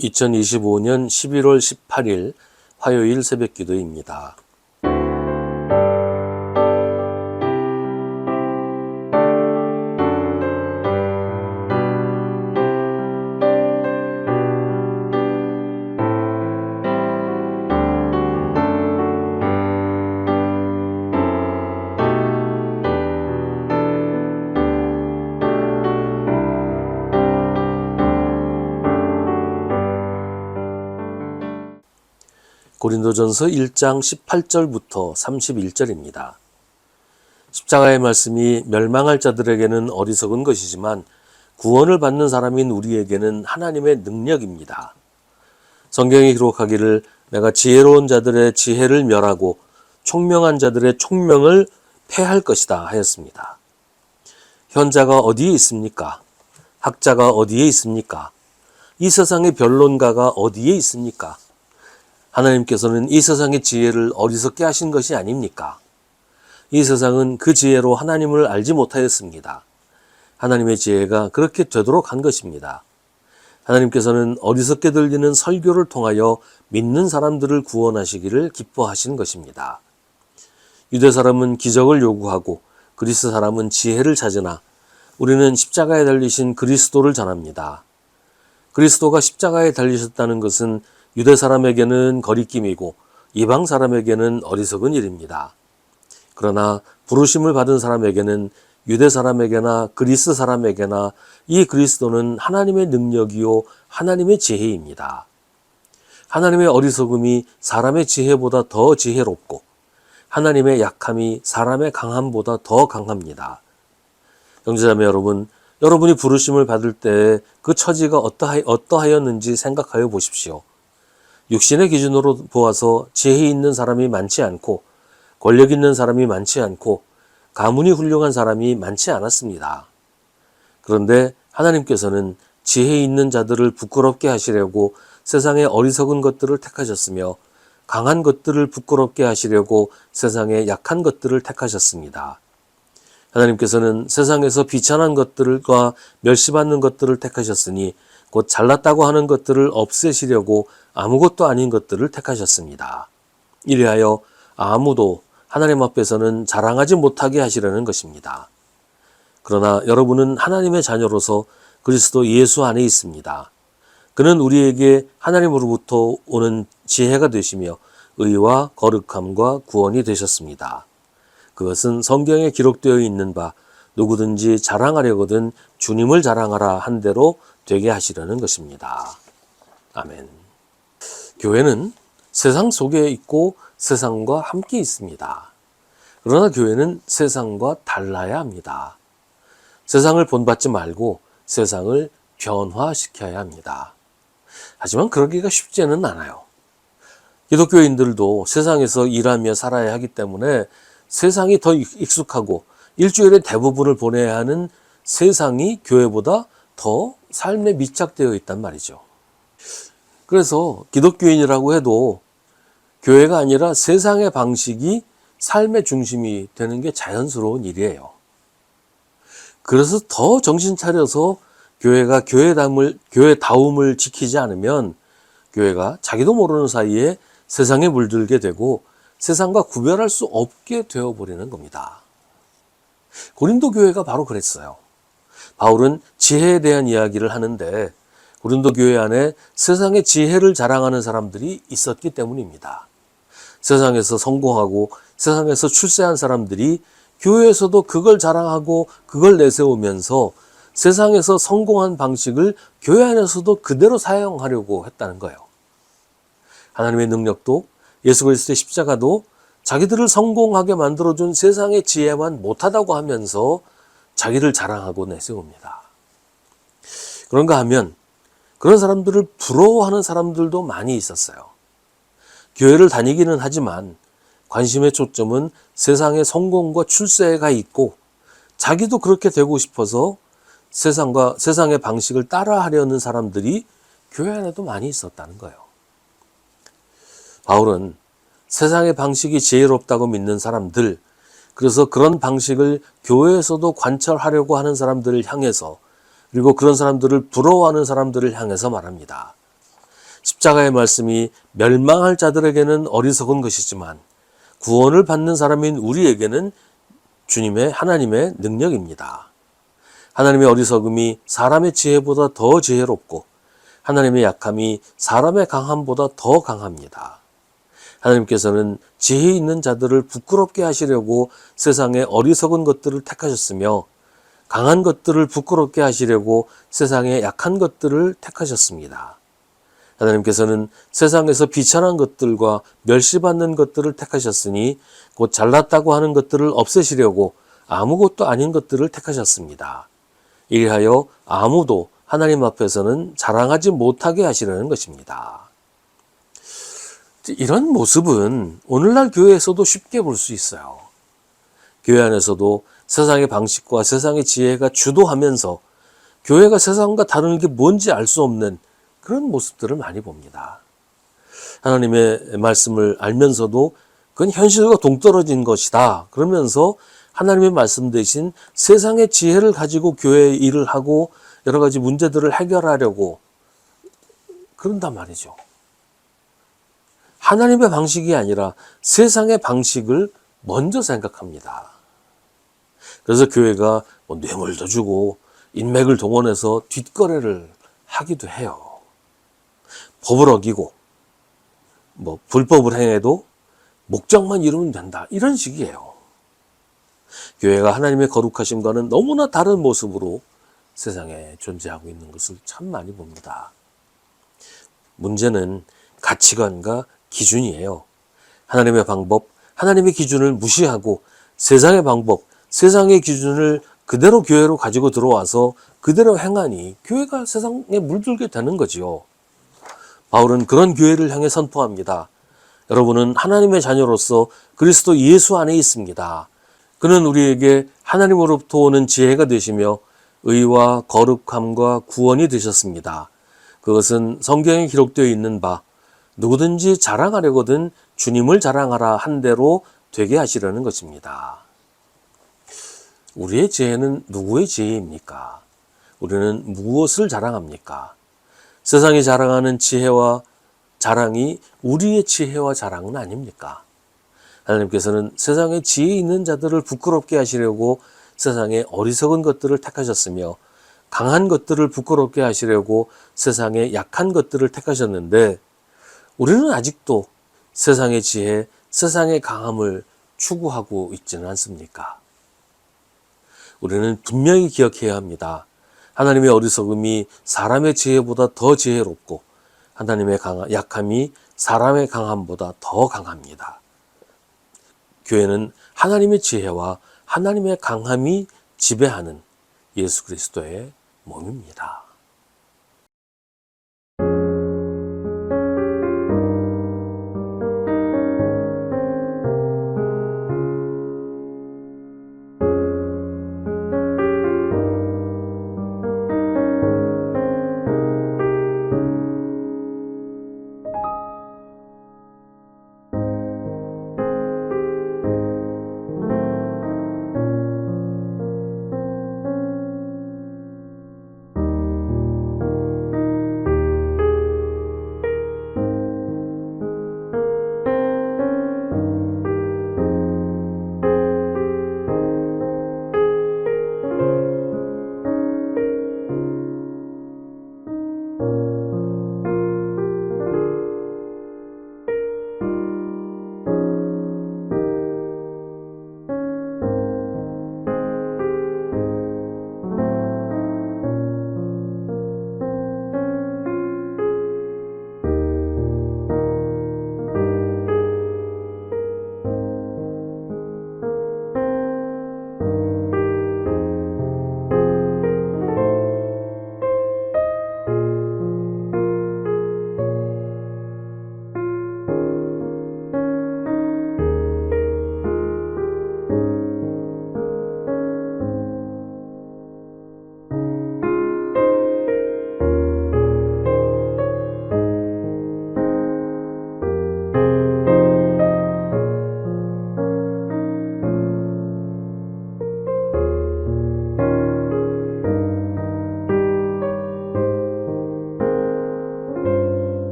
2025년 11월 18일 화요일 새벽 기도입니다. 고린도전서 1장 18절부터 31절입니다. 십자가의 말씀이 멸망할 자들에게는 어리석은 것이지만 구원을 받는 사람인 우리에게는 하나님의 능력입니다. 성경이 기록하기를 내가 지혜로운 자들의 지혜를 멸하고 총명한 자들의 총명을 패할 것이다 하였습니다. 현자가 어디에 있습니까? 학자가 어디에 있습니까? 이 세상의 변론가가 어디에 있습니까? 하나님께서는 이 세상의 지혜를 어리석게 하신 것이 아닙니까? 이 세상은 그 지혜로 하나님을 알지 못하였습니다. 하나님의 지혜가 그렇게 되도록 한 것입니다. 하나님께서는 어리석게 들리는 설교를 통하여 믿는 사람들을 구원하시기를 기뻐하신 것입니다. 유대 사람은 기적을 요구하고 그리스 사람은 지혜를 찾으나 우리는 십자가에 달리신 그리스도를 전합니다. 그리스도가 십자가에 달리셨다는 것은 유대 사람에게는 거리낌이고 이방 사람에게는 어리석은 일입니다. 그러나 부르심을 받은 사람에게는 유대 사람에게나 그리스 사람에게나 이 그리스도는 하나님의 능력이요 하나님의 지혜입니다. 하나님의 어리석음이 사람의 지혜보다 더 지혜롭고 하나님의 약함이 사람의 강함보다 더 강합니다. 형제자매 여러분, 여러분이 부르심을 받을 때 그 처지가 어떠하였는지 생각하여 보십시오. 육신의 기준으로 보아서 지혜 있는 사람이 많지 않고 권력 있는 사람이 많지 않고 가문이 훌륭한 사람이 많지 않았습니다. 그런데 하나님께서는 지혜 있는 자들을 부끄럽게 하시려고 세상의 어리석은 것들을 택하셨으며 강한 것들을 부끄럽게 하시려고 세상의 약한 것들을 택하셨습니다. 하나님께서는 세상에서 비천한 것들과 멸시받는 것들을 택하셨으니 곧 잘났다고 하는 것들을 없애시려고 아무것도 아닌 것들을 택하셨습니다. 이리하여 아무도 하나님 앞에서는 자랑하지 못하게 하시려는 것입니다. 그러나 여러분은 하나님의 자녀로서 그리스도 예수 안에 있습니다. 그는 우리에게 하나님으로부터 오는 지혜가 되시며 의와 거룩함과 구원이 되셨습니다. 그것은 성경에 기록되어 있는 바 누구든지 자랑하려거든 주님을 자랑하라 한 대로 되게 하시려는 것입니다. 아멘. 교회는 세상 속에 있고 세상과 함께 있습니다. 그러나 교회는 세상과 달라야 합니다. 세상을 본받지 말고 세상을 변화시켜야 합니다. 하지만 그러기가 쉽지는 않아요. 기독교인들도 세상에서 일하며 살아야 하기 때문에 세상이 더 익숙하고 일주일의 대부분을 보내야 하는 세상이 교회보다 더 삶에 밀착되어 있단 말이죠. 그래서 기독교인이라고 해도 교회가 아니라 세상의 방식이 삶의 중심이 되는 게 자연스러운 일이에요. 그래서 더 정신 차려서 교회가 교회다움을 지키지 않으면 교회가 자기도 모르는 사이에 세상에 물들게 되고 세상과 구별할 수 없게 되어버리는 겁니다. 고린도 교회가 바로 그랬어요. 바울은 지혜에 대한 이야기를 하는데 고린도 교회 안에 세상의 지혜를 자랑하는 사람들이 있었기 때문입니다. 세상에서 성공하고 세상에서 출세한 사람들이 교회에서도 그걸 자랑하고 그걸 내세우면서 세상에서 성공한 방식을 교회 안에서도 그대로 사용하려고 했다는 거예요. 하나님의 능력도 예수 그리스도의 십자가도 자기들을 성공하게 만들어준 세상의 지혜만 못하다고 하면서 자기를 자랑하고 내세웁니다. 그런가 하면 그런 사람들을 부러워하는 사람들도 많이 있었어요. 교회를 다니기는 하지만 관심의 초점은 세상의 성공과 출세가 있고 자기도 그렇게 되고 싶어서 세상의 방식을 따라하려는 사람들이 교회 안에도 많이 있었다는 거예요. 바울은 세상의 방식이 지혜롭다고 믿는 사람들, 그래서 그런 방식을 교회에서도 관철하려고 하는 사람들을 향해서, 그리고 그런 사람들을 부러워하는 사람들을 향해서 말합니다. 십자가의 말씀이 멸망할 자들에게는 어리석은 것이지만 구원을 받는 사람인 우리에게는 하나님의 능력입니다. 하나님의 어리석음이 사람의 지혜보다 더 지혜롭고 하나님의 약함이 사람의 강함보다 더 강합니다. 하나님께서는 지혜 있는 자들을 부끄럽게 하시려고 세상의 어리석은 것들을 택하셨으며 강한 것들을 부끄럽게 하시려고 세상의 약한 것들을 택하셨습니다. 하나님께서는 세상에서 비천한 것들과 멸시받는 것들을 택하셨으니 곧 잘났다고 하는 것들을 없애시려고 아무것도 아닌 것들을 택하셨습니다. 이리하여 아무도 하나님 앞에서는 자랑하지 못하게 하시려는 것입니다. 이런 모습은 오늘날 교회에서도 쉽게 볼 수 있어요. 교회 안에서도 세상의 방식과 세상의 지혜가 주도하면서 교회가 세상과 다른 게 뭔지 알 수 없는 그런 모습들을 많이 봅니다. 하나님의 말씀을 알면서도 그건 현실과 동떨어진 것이다. 그러면서 하나님의 말씀 대신 세상의 지혜를 가지고 교회의 일을 하고 여러 가지 문제들을 해결하려고 그런단 말이죠. 하나님의 방식이 아니라 세상의 방식을 먼저 생각합니다. 그래서 교회가 뇌물도 주고 인맥을 동원해서 뒷거래를 하기도 해요. 법을 어기고 불법을 행해도 목적만 이루면 된다. 이런 식이에요. 교회가 하나님의 거룩하심과는 너무나 다른 모습으로 세상에 존재하고 있는 것을 참 많이 봅니다. 문제는 가치관과 기준이에요. 하나님의 방법, 하나님의 기준을 무시하고 세상의 방법, 세상의 기준을 그대로 교회로 가지고 들어와서 그대로 행하니 교회가 세상에 물들게 되는 거지요. 바울은 그런 교회를 향해 선포합니다. 여러분은 하나님의 자녀로서 그리스도 예수 안에 있습니다. 그는 우리에게 하나님으로부터 오는 지혜가 되시며 의와 거룩함과 구원이 되셨습니다. 그것은 성경에 기록되어 있는 바 누구든지 자랑하려거든 주님을 자랑하라 한 대로 되게 하시려는 것입니다. 우리의 지혜는 누구의 지혜입니까? 우리는 무엇을 자랑합니까? 세상이 자랑하는 지혜와 자랑이 우리의 지혜와 자랑은 아닙니까? 하나님께서는 세상에 지혜 있는 자들을 부끄럽게 하시려고 세상에 어리석은 것들을 택하셨으며 강한 것들을 부끄럽게 하시려고 세상에 약한 것들을 택하셨는데 우리는 아직도 세상의 지혜, 세상의 강함을 추구하고 있지는 않습니까? 우리는 분명히 기억해야 합니다. 하나님의 어리석음이 사람의 지혜보다 더 지혜롭고 하나님의 약함이 사람의 강함보다 더 강합니다. 교회는 하나님의 지혜와 하나님의 강함이 지배하는 예수 그리스도의 몸입니다.